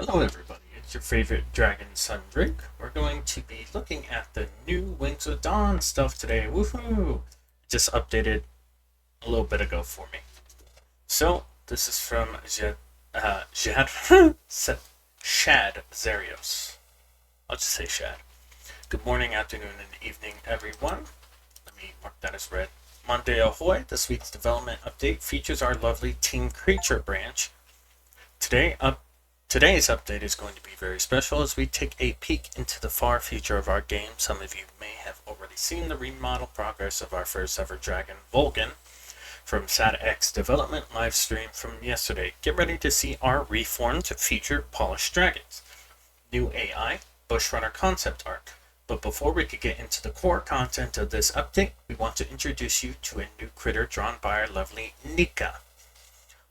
Hello everybody, it's your favorite Dragon Sun Drink. We're going to be looking at the new Wings of Dawn stuff today. Woohoo! Just updated a little bit ago for me. So, this is from Shad Zarios. I'll just say Shad. Good morning, afternoon, and evening, everyone. Let me mark that as red. Monday ahoy! This week's development update features our lovely Team Creature branch. Today's update is going to be very special as we take a peek into the far future of our game. Some of you may have already seen the remodel progress of our first ever dragon, Volgan, from SATX development live stream from yesterday. Get ready to see our reformed, featured, polished dragons. New AI, Bushrunner concept art. But before we could get into the core content of this update, we want to introduce you to a new critter drawn by our lovely Nika.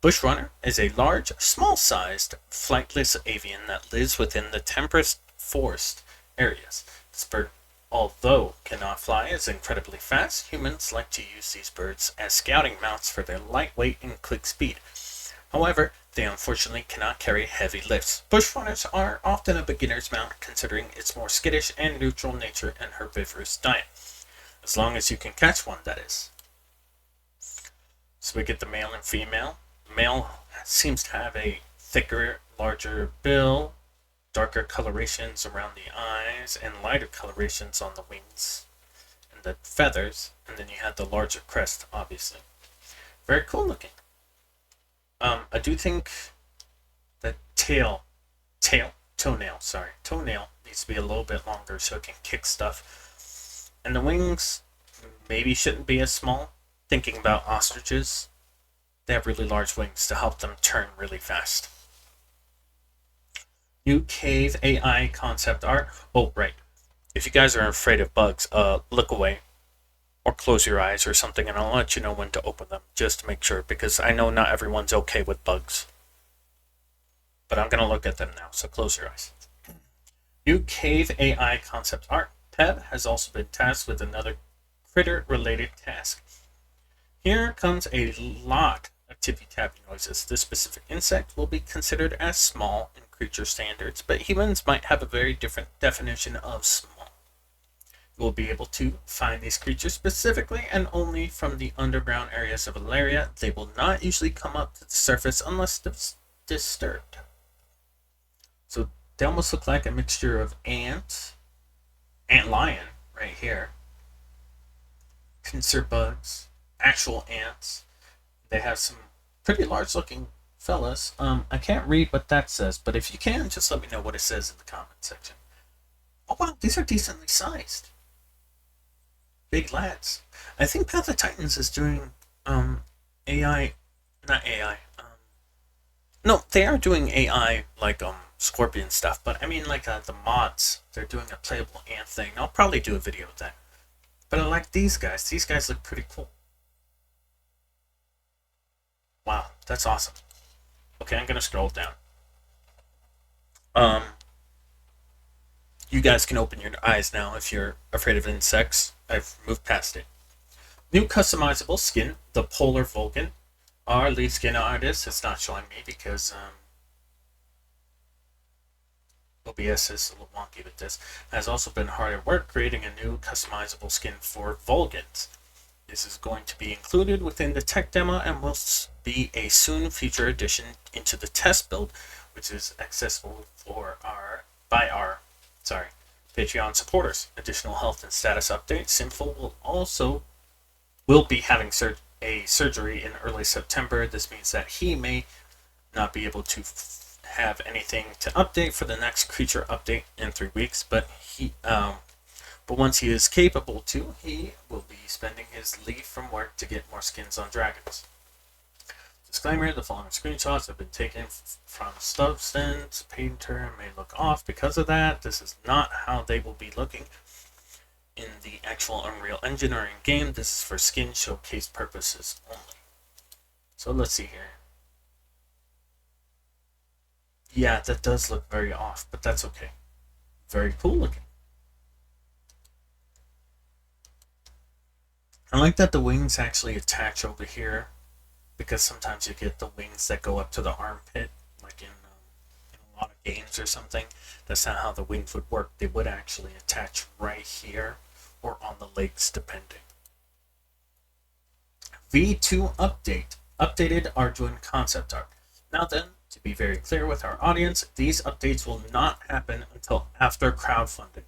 Bushrunner is a large, small-sized, flightless avian that lives within the temperate forest areas. This bird, although cannot fly, is incredibly fast. Humans like to use these birds as scouting mounts for their lightweight and quick speed. However, they unfortunately cannot carry heavy lifts. Bushrunners are often a beginner's mount, considering its more skittish and neutral nature and herbivorous diet. As long as you can catch one, that is. So we get the male and female. Male seems to have a thicker, larger bill, darker colorations around the eyes, and lighter colorations on the wings and the feathers, and then you have the larger crest, obviously. Very cool looking. I do think the toenail needs to be a little bit longer so it can kick stuff. And the wings maybe shouldn't be as small. Thinking about ostriches, they have really large wings to help them turn really fast. New cave AI concept art. Oh, right. If you guys are afraid of bugs, look away. Or close your eyes or something, and I'll let you know when to open them, just to make sure, because I know not everyone's okay with bugs. But I'm going to look at them now, so close your eyes. New cave AI concept art. Peb has also been tasked with another critter-related task. Here comes a lot of tippy-tappy noises. This specific insect will be considered as small in creature standards, but humans might have a very different definition of small. You will be able to find these creatures specifically and only from the underground areas of Valeria. They will not usually come up to the surface unless disturbed. So they almost look like a mixture of ant lion right here, pincer bugs, actual ants. They have some pretty large looking fellas. I can't read what that says, but if you can, just let me know what it says in the comment section. Oh wow, these are decently sized. Big lads. I think Path of Titans is doing AI, not AI. No, they are doing AI like Scorpion stuff, but I mean like the mods. They're doing a playable ant thing. I'll probably do a video of that. But I like these guys. These guys look pretty cool. Wow, that's awesome. Okay, I'm gonna scroll down. You guys can open your eyes now if you're afraid of insects. I've moved past it. New customizable skin, the Polar Vulcan. Our lead skin artist is not showing me because OBS is a little wonky with this. Has also been hard at work creating a new customizable skin for Vulcans. This is going to be included within the tech demo and will be a soon future addition into the test build, which is accessible by our Patreon supporters. Additional health and status updates. Sinful will be having a surgery in early September. This means that he may not be able to have anything to update for the next creature update in 3 weeks, but once he is capable to, he will be spending his leave from work to get more skins on dragons. Disclaimer, the following screenshots have been taken from Substance. Painter may look off because of that. This is not how they will be looking in the actual Unreal Engine or in game. This is for skin showcase purposes only. So let's see here. Yeah, that does look very off, but that's okay. Very cool looking. I like that the wings actually attach over here, because sometimes you get the wings that go up to the armpit, like in a lot of games or something, that's not how the wings would work. They would actually attach right here or on the legs, depending. V2 update. Updated Arduino concept art. Now then, to be very clear with our audience, these updates will not happen until after crowdfunding.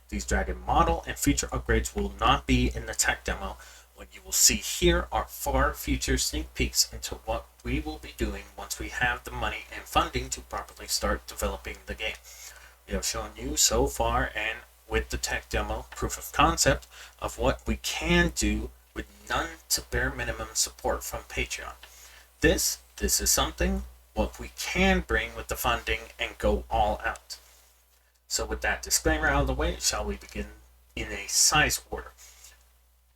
These Dragon model and feature upgrades will not be in the tech demo. What you will see here are far future sneak peeks into what we will be doing once we have the money and funding to properly start developing the game. We have shown you so far, and with the tech demo, proof of concept of what we can do with none to bare minimum support from Patreon. This is something what we can bring with the funding and go all out. So with that disclaimer out of the way, shall we begin in a size order?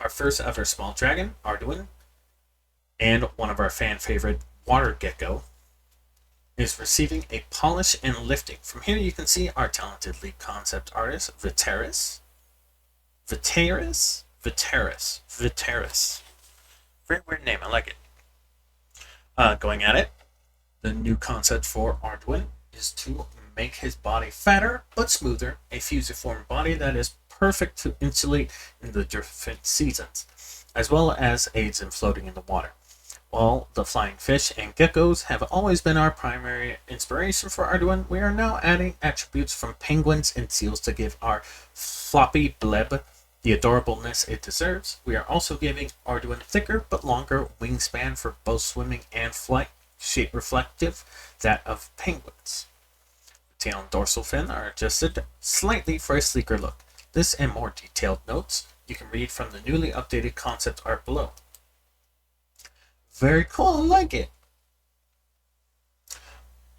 Our first ever small dragon, Arduino, and one of our fan favorite water gecko, is receiving a polish and lifting. From here you can see our talented lead concept artist, Viteris. Very weird name, I like it. Going at it, the new concept for Arduino is to make his body fatter but smoother, a fusiform body that is perfect to insulate in the different seasons, as well as aids in floating in the water. While the flying fish and geckos have always been our primary inspiration for Arduino, we are now adding attributes from penguins and seals to give our floppy bleb the adorableness it deserves. We are also giving Arduino thicker but longer wingspan for both swimming and flight, shape reflective that of penguins. The tail and dorsal fin are adjusted slightly for a sleeker look. This and more detailed notes you can read from the newly updated concept art below. Very cool, I like it.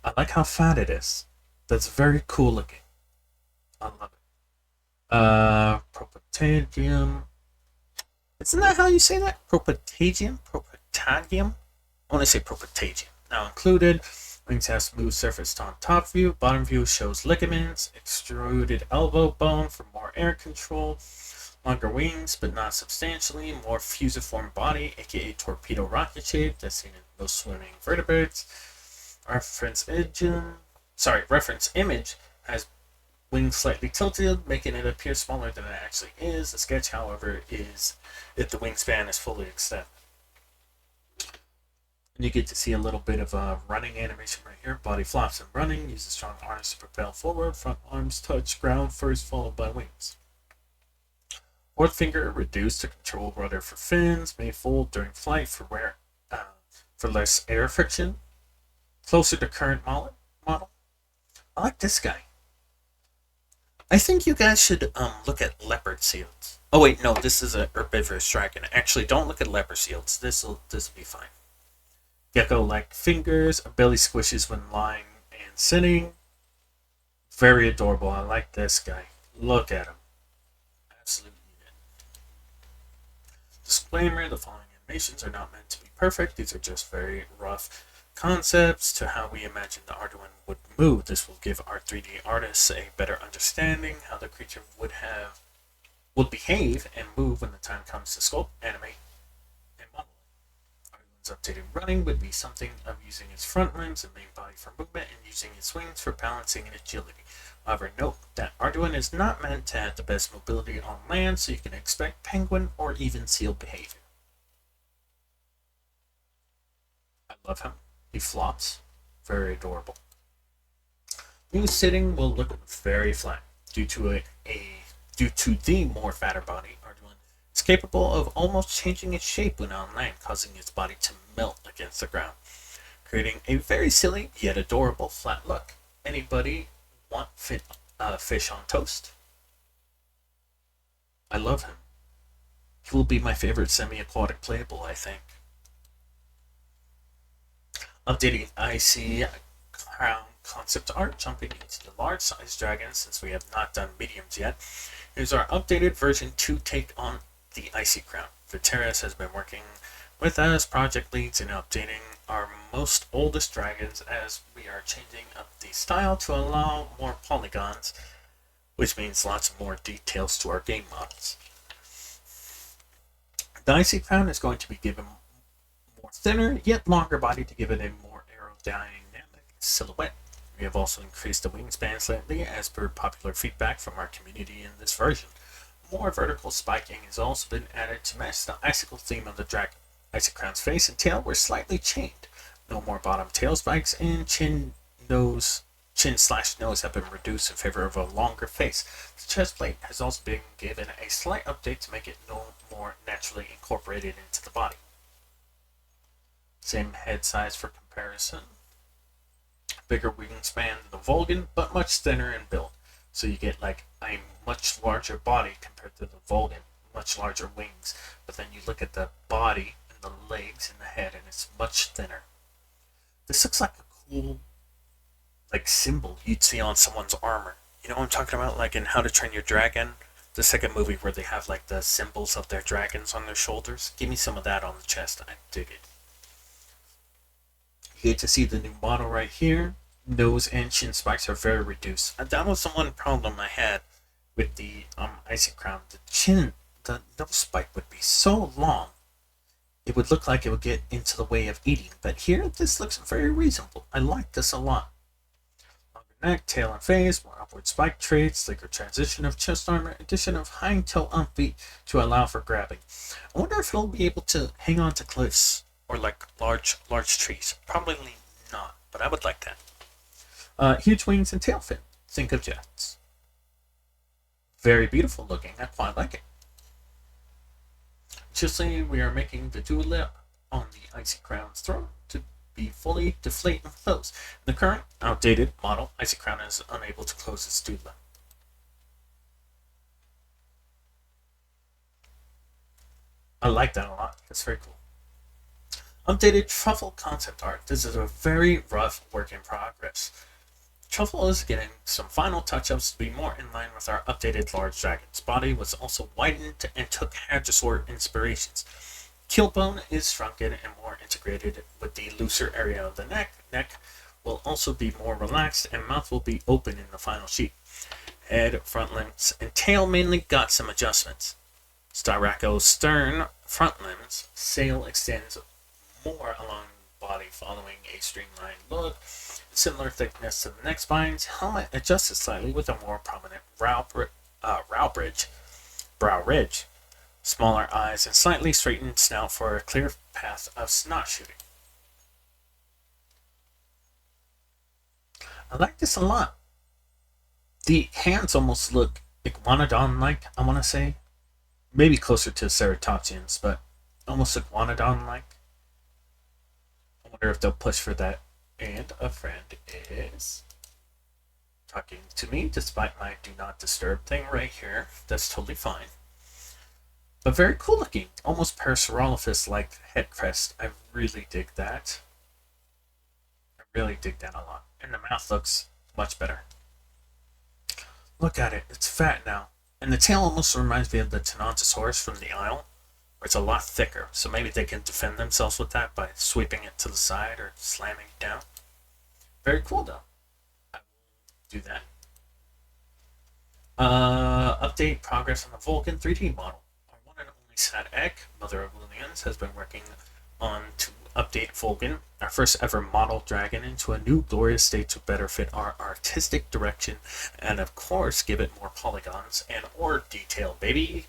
I like how fat it is. That's very cool looking. I love it. Propatagium. Isn't that how you say that? Propatagium? Propatagium? I want to say propatagium. Now included, wings have smooth surface on top view. Bottom view shows ligaments, extruded elbow bone for more air control. Longer wings, but not substantially. More fusiform body, aka torpedo rocket shape, that's seen in most swimming vertebrates. Reference image has wings slightly tilted, making it appear smaller than it actually is. The sketch, however, is if the wingspan is fully extended. And you get to see a little bit of a running animation right here. Body flops and running, uses strong arms to propel forward. Front arms touch ground first, followed by wings. Fourth finger reduced to control rudder for fins, may fold during flight for less air friction. Closer to current model. I like this guy. I think you guys should look at leopard seals. Oh wait, no, this is a herbivorous dragon. Actually, don't look at leopard seals. This'll be fine. Gecko-like fingers, belly squishes when lying and sitting. Very adorable. I like this guy. Look at him. Absolutely. Disclaimer, the following animations are not meant to be perfect. These are just very rough concepts to how we imagine the Arduino would move. This will give our 3D artists a better understanding how the creature would behave and move when the time comes to sculpt, animate, and model it. Arduino's updated running would be something of using its front limbs and main body for movement and using its wings for balancing and agility. However, note that Arduino is not meant to have the best mobility on land, so you can expect penguin or even seal behavior. I love him. He flops. Very adorable. New sitting will look very flat due to the more fatter body. Arduino is capable of almost changing its shape when on land, causing its body to melt against the ground, creating a very silly yet adorable flat look. Anybody want fish on toast? I love him. He will be my favorite semi-aquatic playable, I think. Updating IC crown concept art, jumping into the large size dragon since we have not done mediums yet. Here's our updated version 2 take on the IC crown. Viteris has been working with us, project leads, in updating our most oldest dragons as we are changing up the style to allow more polygons, which means lots more details to our game models. The IC crown is going to be given more thinner yet longer body to give it a more aerodynamic silhouette. We have also increased the wingspan slightly as per popular feedback from our community in this version. More vertical spiking has also been added to match the icicle theme of the dragon. Isocrown's face and tail were slightly chained. No more bottom tail spikes, and chin/nose have been reduced in favor of a longer face. The chest plate has also been given a slight update to make it no more naturally incorporated into the body. Same head size for comparison. Bigger wingspan than the Volgan, but much thinner in build. So you get like a much larger body compared to the Volgan, much larger wings. But then you look at the body and the legs and the head, and it's much thinner. This looks like a cool symbol you'd see on someone's armor. You know what I'm talking about? Like in How to Train Your Dragon, the second movie where they have like the symbols of their dragons on their shoulders. Give me some of that on the chest. I dig it. You get to see the new model right here. Nose and chin spikes are very reduced. And that was the one problem I had with the Icy Crown. The nose spike would be so long, it would look like it would get into the way of eating. But here, this looks very reasonable. I like this a lot. Longer neck, tail and face, more upward spike traits, sleeker transition of chest armor, addition of hind toe on feet to allow for grabbing. I wonder if it'll be able to hang on to cliffs or like large trees. Probably not, but I would like that. Huge wings and tail fin. Think of jets. Very beautiful looking. I quite like it. Additionally, we are making the dual lip on the Icy Crown's throne to be fully deflate and close. In the current outdated model, Icy Crown is unable to close its dual lip. I like that a lot. That's very cool. Updated Truffle concept art. This is a very rough work in progress. Truffle is getting some final touch-ups to be more in line with our updated large dragon's body was also widened and took Hadrosaur inspirations. Keelbone is shrunken and more integrated with the looser area of the neck. Neck will also be more relaxed and mouth will be open in the final sheet. Head, front limbs, and tail mainly got some adjustments. Styraco's stern, front limbs, sail extends more along the body following a streamlined look. Similar thickness to the neck spines, helmet adjusted slightly with a more prominent brow ridge, smaller eyes, and slightly straightened snout for a clear path of snot shooting. I like this a lot. The hands almost look Iguanodon-like, I want to say. Maybe closer to Ceratopsians, but almost Iguanodon-like. I wonder if they'll push for that. And a friend is talking to me despite my do not disturb thing right here. That's totally fine. But very cool looking. Almost Parasaurolophus like head crest. I really dig that. I really dig that a lot. And the mouth looks much better. Look at it. It's fat now. And the tail almost reminds me of the Tenontosaurus from the Isle. It's a lot thicker, so maybe they can defend themselves with that by sweeping it to the side or slamming it down. Very cool, though. I will do that. Update progress on the Vulcan 3D model. Our one and only Sad Ek, Mother of Lillians, has been working on to update Vulcan, our first ever model dragon, into a new glorious state to better fit our artistic direction and, of course, give it more polygons and or detail, baby.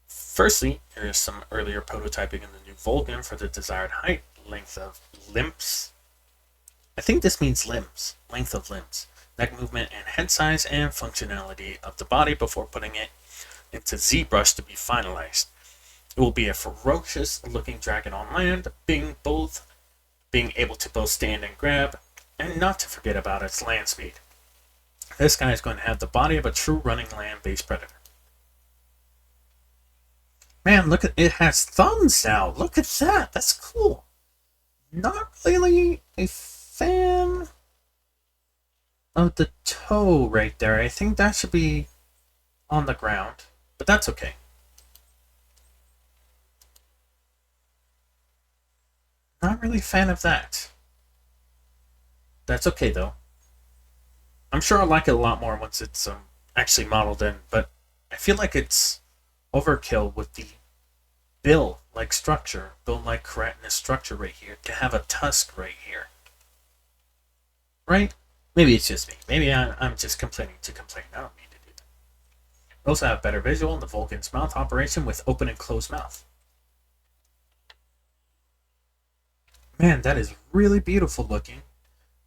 Firstly, here is some earlier prototyping in the new Vulcan for the desired height, length of limbs. I think this means limbs, length of limbs, neck movement and head size and functionality of the body before putting it into ZBrush to be finalized. It will be a ferocious looking dragon on land, being able to both stand and grab, and not to forget about its land speed. This guy is going to have the body of a true running land-based predator. Man, look at it has thumbs now. Look at that. That's cool. Not really a fan of the toe right there. I think that should be on the ground, but that's okay. Not really a fan of that. That's okay though. I'm sure I'll like it a lot more once it's actually modeled in, but I feel like it's overkill with the bill-like structure, bill-like keratinous structure right here, to have a tusk right here. right? Maybe it's just me. Maybe I'm just complaining to complain. I don't mean to do that. We also have better visual in the Vulcan's mouth operation with open and closed mouth. Man, that is really beautiful looking.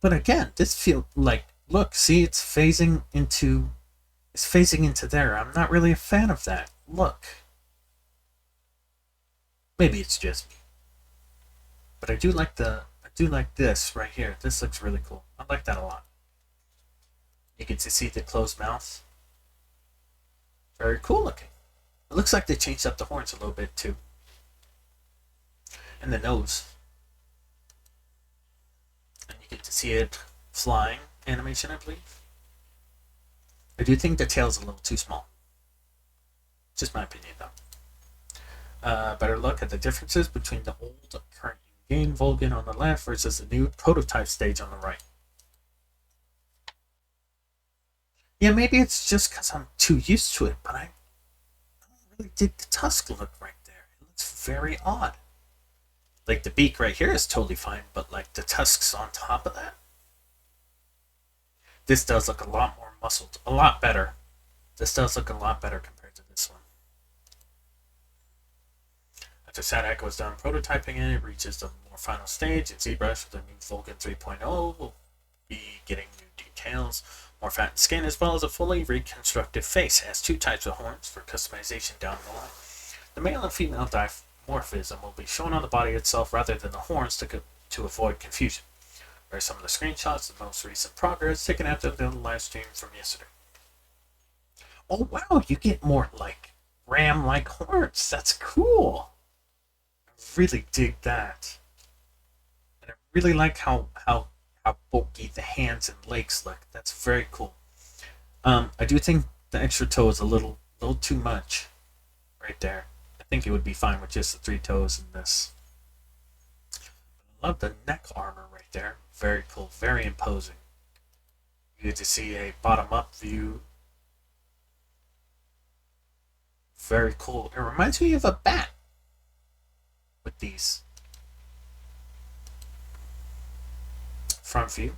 But again, this feels like, look, see, it's phasing into there. I'm not really a fan of that. Look. Maybe it's just me. But I do like this right here. This looks really cool. I like that a lot. You get to see the closed mouth. Very cool looking. It looks like they changed up the horns a little bit too. And the nose. And you get to see it flying animation, I believe. I do think the tail's a little too small. Just my opinion though. Better look at the differences between the old current game Vulcan on the left versus the new prototype stage on the right. Yeah, maybe it's just because I'm too used to it, but I don't really dig the tusk look right there. It looks very odd. Like the beak right here is totally fine, but like the tusks on top of that? This does look a lot more muscled. A lot better. This does look a lot better compared to this one. After SATAC was done prototyping it reaches the more final stage, and ZBrush with the new Vulcan 3.0 will be getting new details, more fattened skin, as well as a fully reconstructed face. It has two types of horns for customization down the line. The male and female dimorphism will be shown on the body itself rather than the horns to avoid confusion. Here are some of the screenshots of the most recent progress taken after the live stream from yesterday. Oh wow, you get more like ram-like horns. That's cool. I really dig that. And I really like how bulky the hands and legs look. That's very cool. I do think the extra toe is a little too much right there. I think it would be fine with just the 3 toes in this. I love the neck armor right there. Very cool, very imposing. You get to see a bottom-up view. Very cool. It reminds me of a bat with these. Front view.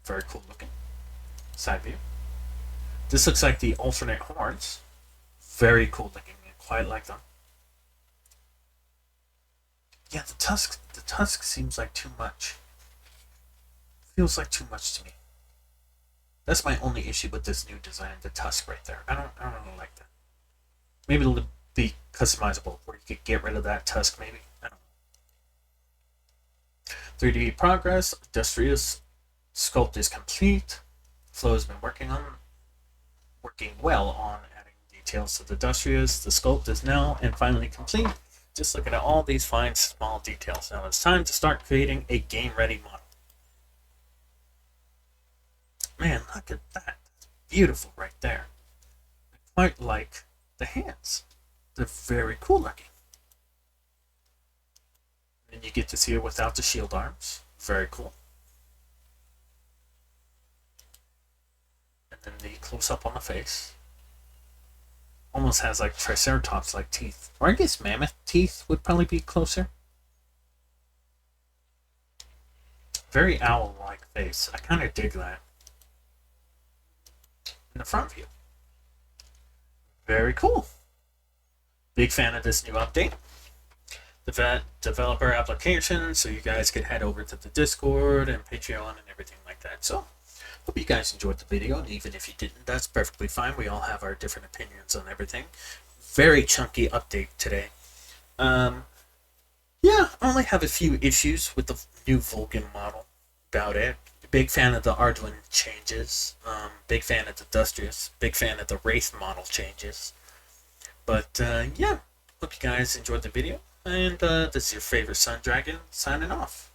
Very cool looking. Side view. This looks like the alternate horns. Very cool looking. I quite like them. Yeah, the tusk seems like too much. Feels like too much to me. That's my only issue with this new design, the tusk right there. I don't really like that. Maybe it'll be customizable where you could get rid of that tusk maybe. I don't know. 3D progress, Industrious sculpt is complete. Flo has been working well on adding details to the Industrious. The sculpt is now and finally complete. Just look at all these fine small details. Now it's time to start creating a game-ready model. Man, look at that. That's beautiful right there. I quite like the hands. They're very cool looking. And you get to see it without the shield arms. Very cool. And then the close-up on the face. Almost has like Triceratops like teeth. Or I guess mammoth teeth would probably be closer. Very owl-like face. I kind of dig that. In the front view. Very cool. Big fan of this new update. The developer application, so you guys can head over to the Discord and Patreon and everything like that. So, hope you guys enjoyed the video, and even if you didn't, that's perfectly fine. We all have our different opinions on everything. Very chunky update today. Yeah, I only have a few issues with the new Vulcan model. About it. Big fan of the Arduin changes. Big fan of the Industrious. Big fan of the Wraith model changes. But yeah, hope you guys enjoyed the video. And this is your favorite Sun Dragon signing off.